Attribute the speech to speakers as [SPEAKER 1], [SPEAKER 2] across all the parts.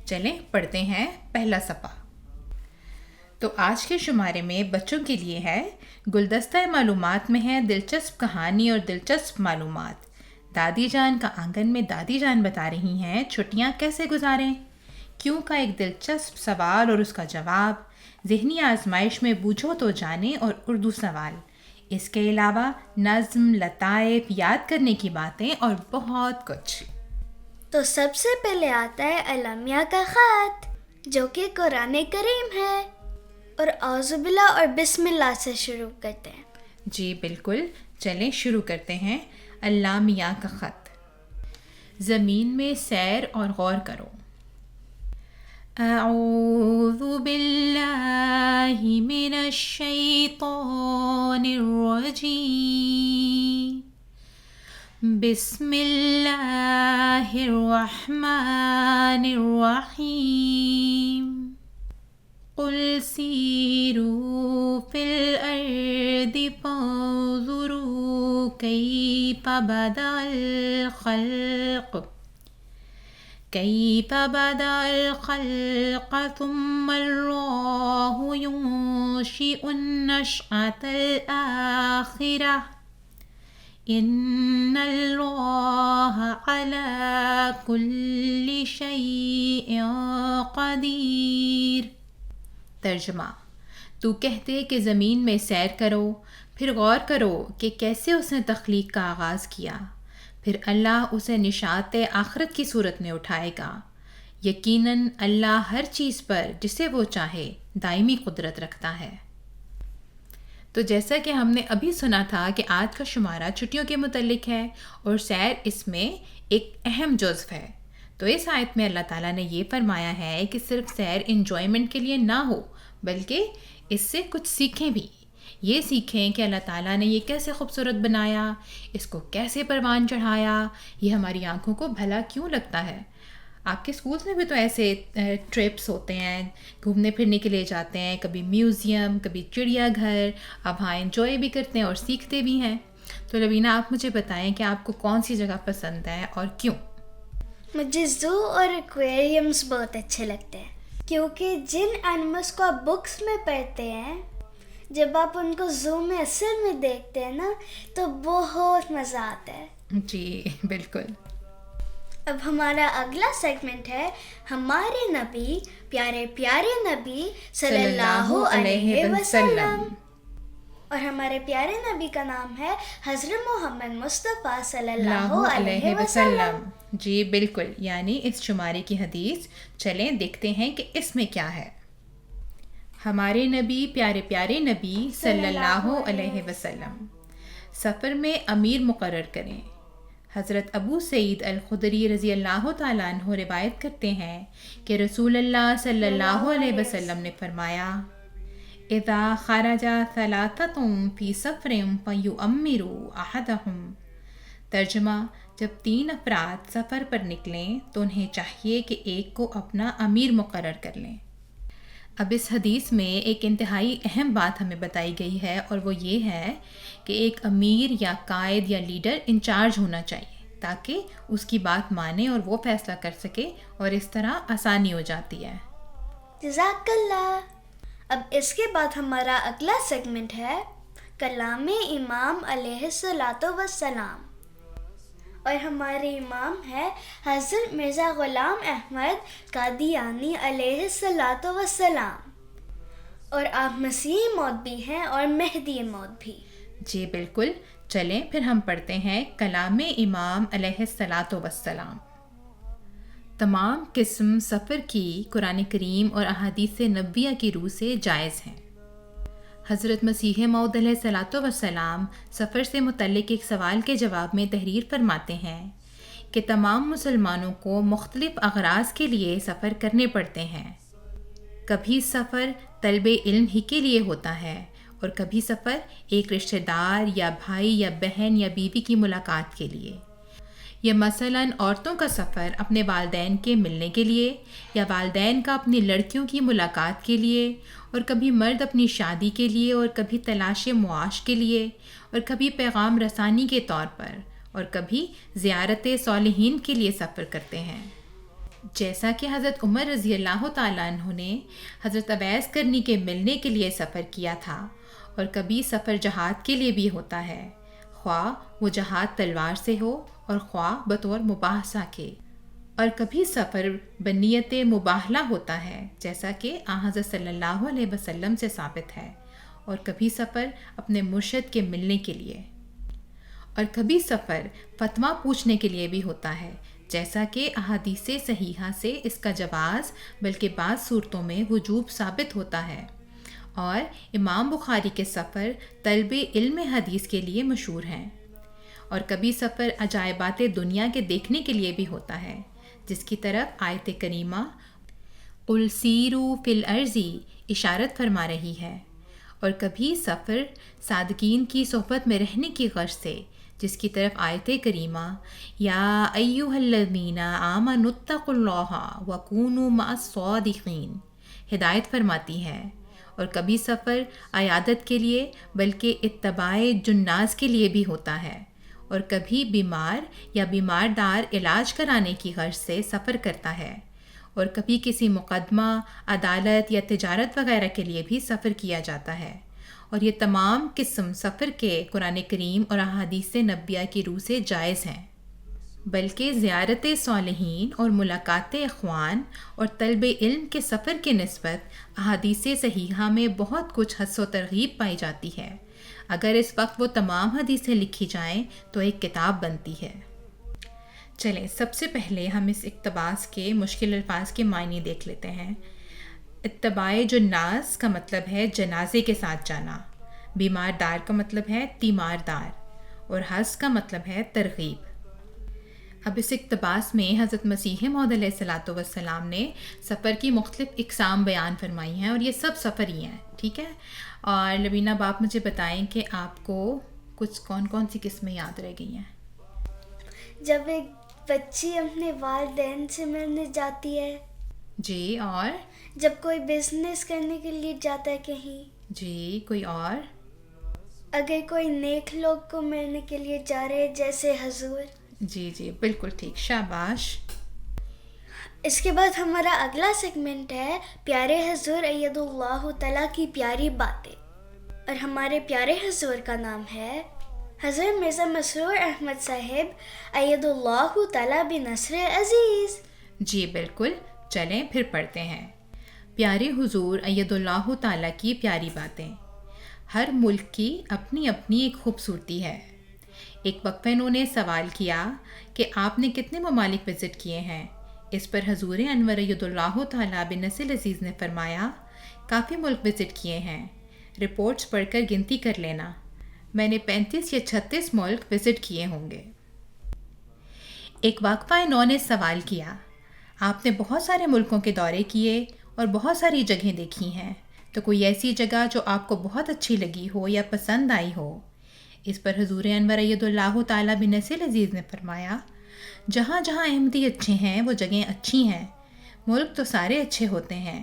[SPEAKER 1] چلیں پڑھتے ہیں پہلا صفحہ۔ تو آج کے شمارے میں بچوں کے لیے ہے گلدستہ معلومات میں ہے دلچسپ کہانی اور دلچسپ معلومات۔ دادی جان کا آنگن میں دادی جان بتا رہی ہیں چھٹیاں کیسے گزاریں، کیوں کا ایک دلچسپ سوال اور اس کا جواب، ذہنی آزمائش میں بوجھو تو جانیں اور اردو سوال، اس کے علاوہ نظم، لطائف، یاد کرنے کی باتیں اور بہت کچھ۔
[SPEAKER 2] تو سب سے پہلے آتا ہے الامیہ کا خط، جو کہ قرآن کریم ہے، اور اعوذ باللہ اور بسم اللہ سے شروع کرتے ہیں۔
[SPEAKER 1] جی بالکل، چلیں شروع کرتے ہیں۔ الامیہ کا خط۔ زمین میں سیر اور غور کرو۔ اعوذ باللہ من الشیطان الرجیم، بسم اللہ الرحمن الرحیم، قل سیروا فی الارض فانظروا کیف بدأ الخلق ثم اللہ ينشئ النشأة الآخرة ان اللہ علی کل شیء قدیر۔ ترجمہ: تو کہتے کہ زمین میں سیر کرو، پھر غور کرو کہ کیسے اس نے تخلیق کا آغاز کیا، پھر اللہ اسے نشاط آخرت کی صورت میں اٹھائے گا۔ یقیناً اللہ ہر چیز پر جسے وہ چاہے دائمی قدرت رکھتا ہے۔ تو جیسا کہ ہم نے ابھی سنا تھا کہ آج کا شمارہ چھٹیوں کے متعلق ہے اور سیر اس میں ایک اہم جزو ہے۔ تو اس آیت میں اللہ تعالیٰ نے یہ فرمایا ہے کہ صرف سیر انجوائمنٹ کے لیے نہ ہو، بلکہ اس سے کچھ سیکھیں بھی۔ یہ سیکھیں کہ اللہ تعالیٰ نے یہ کیسے خوبصورت بنایا، اس کو کیسے پروان چڑھایا، یہ ہماری آنکھوں کو بھلا کیوں لگتا ہے۔ آپ کے اسکولس میں بھی تو ایسے ٹرپس ہوتے ہیں، گھومنے پھرنے کے لیے جاتے ہیں، کبھی میوزیم، کبھی چڑیا گھر، اب ہاں انجوائے بھی کرتے ہیں اور سیکھتے بھی ہیں۔ تو روینہ آپ مجھے بتائیں کہ آپ کو کون سی جگہ پسند ہے اور کیوں؟
[SPEAKER 2] مجھے زو اور ایکویریمز بہت اچھے لگتے ہیں، کیونکہ جن اینیملس کو آپ بکس میں پڑھتے ہیں، جب آپ ان کو زو میں اصل میں دیکھتے ہیں نا تو بہت مزہ آتا ہے۔
[SPEAKER 1] جی بالکل۔
[SPEAKER 2] اب ہمارا اگلا سیگمنٹ ہے ہمارے نبی، پیارے پیارے نبی صلی اللہ علیہ وسلم، اور ہمارے پیارے نبی کا نام ہے حضرت محمد مصطفیٰ صلی اللہ علیہ وسلم۔
[SPEAKER 1] جی بالکل، یعنی اس شمارے کی حدیث چلیں دیکھتے ہیں کہ اس میں کیا ہے۔ ہمارے نبی، پیارے پیارے نبی صلی اللہ علیہ وسلم، سفر میں امیر مقرر کریں۔ حضرت ابو سعید الخدری رضی اللہ تعالیٰ عنہ روایت کرتے ہیں کہ رسول اللہ صلی اللہ علیہ وسلم نے فرمایا: اذا خرج ثلاثۃ فی سفر فیؤمروا احدہم۔ ترجمہ: جب 3 افراد سفر پر نکلیں تو انہیں چاہیے کہ ایک کو اپنا امیر مقرر کر لیں۔ اب اس حدیث میں ایک انتہائی اہم بات ہمیں بتائی گئی ہے، اور وہ یہ ہے کہ ایک امیر یا قائد یا لیڈر انچارج ہونا چاہیے تاکہ اس کی بات مانے اور وہ فیصلہ کر سکے، اور اس طرح آسانی ہو جاتی ہے۔
[SPEAKER 2] جزاک اللہ۔ اب اس کے بعد ہمارا اگلا سیگمنٹ ہے کلام امام علیہ الصلوۃ والسلام، اور ہمارے امام ہے حضرت مرزا غلام احمد قادیانی علیہ الصلوۃ والسلام، اور آپ مسیح موعود بھی ہیں اور مہدی موعود بھی۔
[SPEAKER 1] جی بالکل، چلیں پھر ہم پڑھتے ہیں کلام امام علیہ الصلوۃ والسلام۔ تمام قسم سفر کی قرآن کریم اور احادیث نبویہ کی روح سے جائز ہیں۔ حضرت مسیح موعود علیہ الصلوۃ والسلام سفر سے متعلق ایک سوال کے جواب میں تحریر فرماتے ہیں کہ تمام مسلمانوں کو مختلف اغراض کے لیے سفر کرنے پڑتے ہیں۔ کبھی سفر طلب علم ہی کے لیے ہوتا ہے، اور کبھی سفر ایک رشتہ دار یا بھائی یا بہن یا بیوی کی ملاقات کے لیے، یا مثلاً عورتوں کا سفر اپنے والدین کے ملنے کے لیے، یا والدین کا اپنی لڑکیوں کی ملاقات کے لیے، اور کبھی مرد اپنی شادی کے لیے، اور کبھی تلاش معاش کے لیے، اور کبھی پیغام رسانی کے طور پر، اور کبھی زیارت صالحین کے لیے سفر کرتے ہیں۔ جیسا کہ حضرت عمر رضی اللہ تعالیٰ عنہ نے حضرت اویس کرنی کے ملنے کے لیے سفر کیا تھا، اور کبھی سفر جہاد کے لیے بھی ہوتا ہے، خواہ وہ جہاد تلوار سے ہو اور خواہ بطور مباحثہ کے، اور کبھی سفر بنیت مباہلہ ہوتا ہے جیسا کہ حضرت صلی اللہ علیہ وسلم سے ثابت ہے، اور کبھی سفر اپنے مرشد کے ملنے کے لیے، اور کبھی سفر فتویٰ پوچھنے کے لیے بھی ہوتا ہے جیسا کہ احادیث صحیحہ سے اس کا جواز بلکہ بعض صورتوں میں وجوب ثابت ہوتا ہے، اور امام بخاری کے سفر طلب علم حدیث کے لیے مشہور ہیں، اور کبھی سفر عجائبات دنیا کے دیکھنے کے لیے بھی ہوتا ہے جس کی طرف آیت کریمہ قُلْ سِیرُوا فِی الْأَرْضِ اشارت فرما رہی ہے، اور کبھی سفر صادقین کی صحبت میں رہنے کی غرض سے جس کی طرف آیت کریمہ یا ایھا الذین آمنوا اتقوا اللہ وکونوا مع الصادقین ہدایت فرماتی ہے، اور کبھی سفر عیادت کے لیے بلکہ اتباع جناز کے لیے بھی ہوتا ہے، اور کبھی بیمار یا بیمار دار علاج کرانے کی غرض سے سفر کرتا ہے، اور کبھی کسی مقدمہ، عدالت یا تجارت وغیرہ کے لیے بھی سفر کیا جاتا ہے، اور یہ تمام قسم سفر کے قرآن کریم اور احادیث نبویہ کی روح سے جائز ہیں، بلکہ زیارت صالحین اور ملاقات اخوان اور طلب علم کے سفر کے نسبت احادیث صحیحہ میں بہت کچھ حث و ترغیب پائی جاتی ہے۔ اگر اس وقت وہ تمام حدیثیں لکھی جائیں تو ایک کتاب بنتی ہے۔ چلیں سب سے پہلے ہم اس اقتباس کے مشکل الفاظ کے معنی دیکھ لیتے ہیں۔ اتباع جناز کا مطلب ہے جنازے کے ساتھ جانا، بیمار دار کا مطلب ہے تیمار دار، اور حث کا مطلب ہے ترغیب۔ اب اس اقتباس میں حضرت مسیح موعود علیہ الصلوۃ والسلام نے سفر کی مختلف اقسام بیان فرمائی ہیں، اور یہ سب سفر ہی ہیں، ٹھیک ہے۔ اور لبینہ آپ مجھے بتائیں کہ آپ کو کچھ کون کون سی قسمیں یاد رہ گئی ہیں؟
[SPEAKER 2] جب ایک بچی اپنے والدین سے ملنے جاتی ہے،
[SPEAKER 1] جی، اور
[SPEAKER 2] جب کوئی بزنس کرنے کے لیے جاتا ہے کہیں،
[SPEAKER 1] جی، کوئی اور؟
[SPEAKER 2] اگر کوئی نیک لوگ کو ملنے کے لیے جا رہے جیسے حضور۔
[SPEAKER 1] جی جی بالکل ٹھیک، شاباش۔
[SPEAKER 2] اس کے بعد ہمارا اگلا سیگمنٹ ہے پیارے حضور اید اللہ تعالیٰ کی پیاری باتیں، اور ہمارے پیارے حضور کا نام ہے حضرت مرزا مسرور احمد صاحب اید اللہ تعالیٰ بنصر عزیز۔
[SPEAKER 1] جی بالکل، چلیں پھر پڑھتے ہیں۔ پیارے حضور اید اللہ تعالیٰ کی پیاری باتیں۔ ہر ملک کی اپنی اپنی ایک خوبصورتی ہے۔ ایک وقفہ انہوں نے سوال کیا کہ آپ نے کتنے ممالک وزٹ کیے ہیں؟ اس پر حضور انور اید اللہ تعالیٰ بنصر عزیز نے فرمایا کافی ملک وزٹ کیے ہیں، رپورٹس پڑھ کر گنتی کر لینا، میں نے 35 یا 36 ملک وزٹ کیے ہوں گے۔ ایک وقفہ انہوں نے سوال کیا آپ نے بہت سارے ملکوں کے دورے کیے اور بہت ساری جگہیں دیکھی ہیں، تو کوئی ایسی جگہ جو آپ کو بہت اچھی لگی ہو یا پسند آئی ہو؟ اس پر حضور انور اید اللہ تعالیٰ بنصر عزیز نے فرمایا جہاں جہاں احمدی اچھے ہیں وہ جگہیں اچھی ہیں، ملک تو سارے اچھے ہوتے ہیں،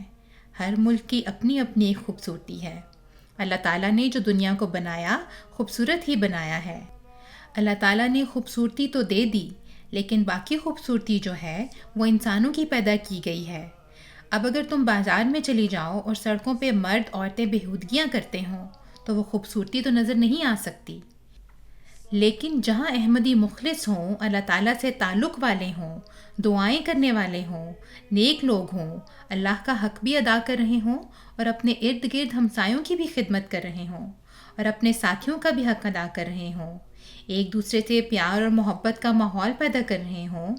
[SPEAKER 1] ہر ملک کی اپنی اپنی ایک خوبصورتی ہے۔ اللہ تعالیٰ نے جو دنیا کو بنایا خوبصورت ہی بنایا ہے۔ اللہ تعالیٰ نے خوبصورتی تو دے دی، لیکن باقی خوبصورتی جو ہے وہ انسانوں کی پیدا کی گئی ہے۔ اب اگر تم بازار میں چلی جاؤ اور سڑکوں پہ مرد عورتیں بےہودگیاں کرتے ہوں تو وہ خوبصورتی تو نظر نہیں آ سکتی، لیکن جہاں احمدی مخلص ہوں، اللہ تعالیٰ سے تعلق والے ہوں، دعائیں کرنے والے ہوں، نیک لوگ ہوں، اللہ کا حق بھی ادا کر رہے ہوں اور اپنے ارد گرد ہمسایوں کی بھی خدمت کر رہے ہوں اور اپنے ساتھیوں کا بھی حق ادا کر رہے ہوں، ایک دوسرے سے پیار اور محبت کا ماحول پیدا کر رہے ہوں،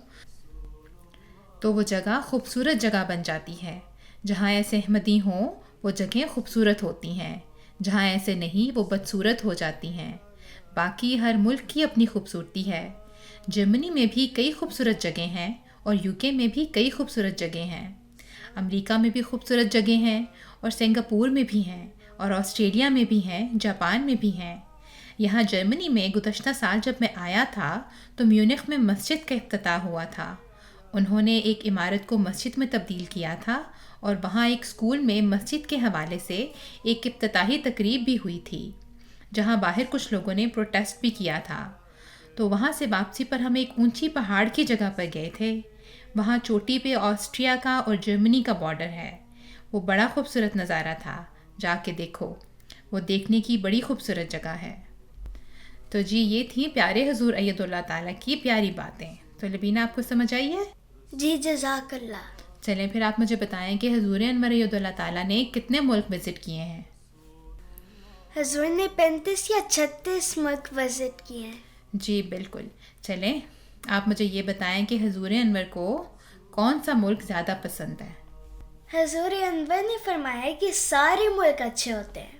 [SPEAKER 1] تو وہ جگہ خوبصورت جگہ بن جاتی ہے۔ جہاں ایسے احمدی ہوں وہ جگہیں خوبصورت ہوتی ہیں، جہاں ایسے نہیں وہ بدصورت ہو جاتی ہیں۔ باقی ہر ملک کی اپنی خوبصورتی ہے۔ جرمنی میں بھی کئی خوبصورت جگہیں ہیں اور UK میں بھی کئی خوبصورت جگہیں ہیں، امریکہ میں بھی خوبصورت جگہیں ہیں اور سنگاپور میں بھی ہیں اور آسٹریلیا میں بھی ہیں، جاپان میں بھی ہیں۔ یہاں جرمنی میں گزشتہ سال جب میں آیا تھا تو میونخ میں مسجد کا افتتاح ہوا تھا۔ انہوں نے ایک عمارت کو مسجد میں تبدیل کیا تھا اور وہاں ایک اسکول میں مسجد کے حوالے سے ایک افتتاحی تقریب بھی ہوئی تھی، جہاں باہر کچھ لوگوں نے پروٹیسٹ بھی کیا تھا۔ تو وہاں سے واپسی پر ہم ایک اونچی پہاڑ کی جگہ پر گئے تھے، وہاں چوٹی پہ آسٹریا کا اور جرمنی کا بارڈر ہے. وہ بڑا خوبصورت نظارہ تھا، جا کے دیکھو، وہ دیکھنے کی بڑی خوبصورت جگہ ہے. تو جی یہ تھیں پیارے حضور اید اللہ تعالیٰ کی پیاری باتیں. تو لبینہ آپ کو سمجھ آئی ہے؟
[SPEAKER 2] جی جزاک اللہ.
[SPEAKER 1] چلیں پھر آپ مجھے بتائیں کہ حضور انور اید اللہ تعالیٰ نے کتنے ملک وزٹ کیے ہیں؟
[SPEAKER 2] حضور نے 35 یا 36 ملک وزٹ کیے ہیں.
[SPEAKER 1] جی بالکل. چلیں آپ مجھے یہ بتائیں کہ حضور انور کو کون سا ملک زیادہ پسند ہے؟
[SPEAKER 2] حضور انور نے فرمایا کہ سارے ملک اچھے ہوتے ہیں،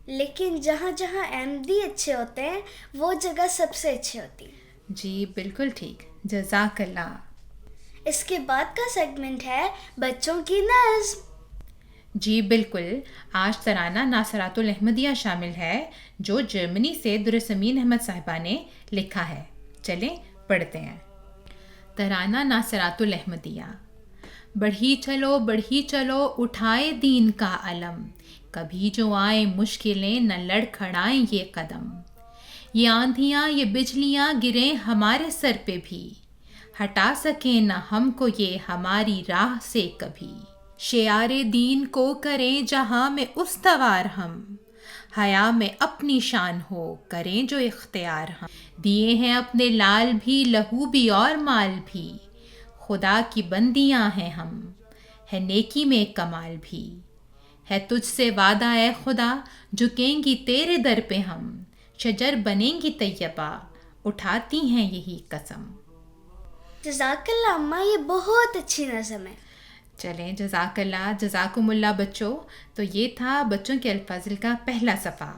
[SPEAKER 2] لیکن جہاں جہاں احمدی اچھے ہوتے ہیں وہ جگہ سب سے اچھی ہوتی ہے.
[SPEAKER 1] جی بالکل ٹھیک، جزاک اللہ.
[SPEAKER 2] اس کے بعد کا سیگمنٹ ہے بچوں کی نظم.
[SPEAKER 1] جی بالکل. آج ترانہ ناصرات الاحمدیہ شامل ہے جو جرمنی سے درسمین احمد صاحبہ نے لکھا ہے. چلیں پڑھتے ہیں. ترانہ ناصرات الاحمدیہ. بڑھی چلو اٹھائے دین کا علم، کبھی جو آئیں مشکلیں نہ لڑکھڑائیں یہ قدم. یہ آندھیاں یہ بجلیاں گریں ہمارے سر پہ بھی، ہٹا سکیں نہ ہم کو یہ ہماری راہ سے کبھی. شعار دین کو کریں جہاں میں استوار ہم، حیا میں اپنی شان ہو کریں جو اختیار ہم. دیے ہیں اپنے لال بھی لہو بھی اور مال بھی، خدا کی بندیاں ہیں ہم، ہے نیکی میں کمال بھی. ہے تجھ سے وعدہ اے خدا جھکیں گی تیرے در پہ ہم، شجر بنیں گی طیبہ اٹھاتی ہیں یہی قسم.
[SPEAKER 2] جزاک اللہ اماں، یہ بہت اچھی نظم ہے.
[SPEAKER 1] چلیں جزاک اللہ، جزاکم اللہ بچوں. تو یہ تھا بچوں کے الفاظ کا پہلا صفحہ.